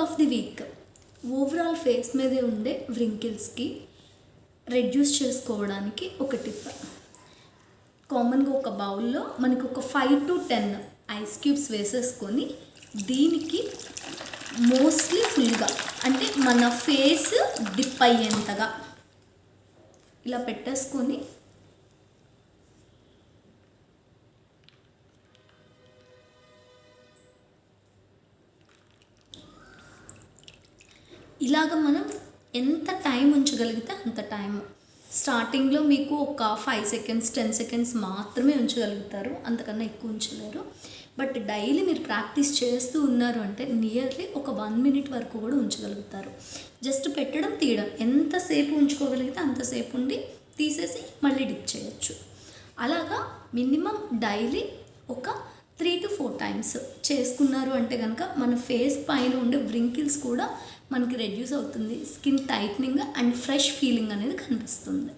Of the week overall face మీదే ఉండే వ్రింకిల్స్కి reduce చేసుకోవడానికి ఒక టిప్. కామన్గా ఒక బౌల్లో మనకి ఒక 5 to 10 ఐస్ క్యూబ్స్ వేసేసుకొని దీనికి మోస్ట్లీ ఫుల్గా అంటే మన ఫేస్ డిప్ అయ్యేంతగా ఇలా పెట్టేసుకొని ఇలాగ మనం ఎంత టైం ఉంచగలిగితే అంత టైం. స్టార్టింగ్లో మీకు ఒక 5 seconds 10 seconds మాత్రమే ఉంచగలుగుతారు, అంతకన్నా ఎక్కువ ఉంచలేరు. బట్ డైలీ మీరు ప్రాక్టీస్ చేస్తూ ఉన్నారు అంటే నియర్లీ ఒక 1 minute వరకు కూడా ఉంచగలుగుతారు. జస్ట్ పెట్టడం తీయడం, ఎంతసేపు ఉంచుకోగలిగితే అంతసేపు ఉండి తీసేసి మళ్ళీ డిప్ చేయొచ్చు. అలాగా మినిమం డైలీ ఒక 3 to 4 times చేసుకున్నారు అంటే కనుక మన ఫేస్ పైన ఉండే వ్రింకిల్స్ కూడా మనకి రెడ్యూస్ అవుతుంది, skin tightening and fresh feeling అనేది కనిపిస్తుంది.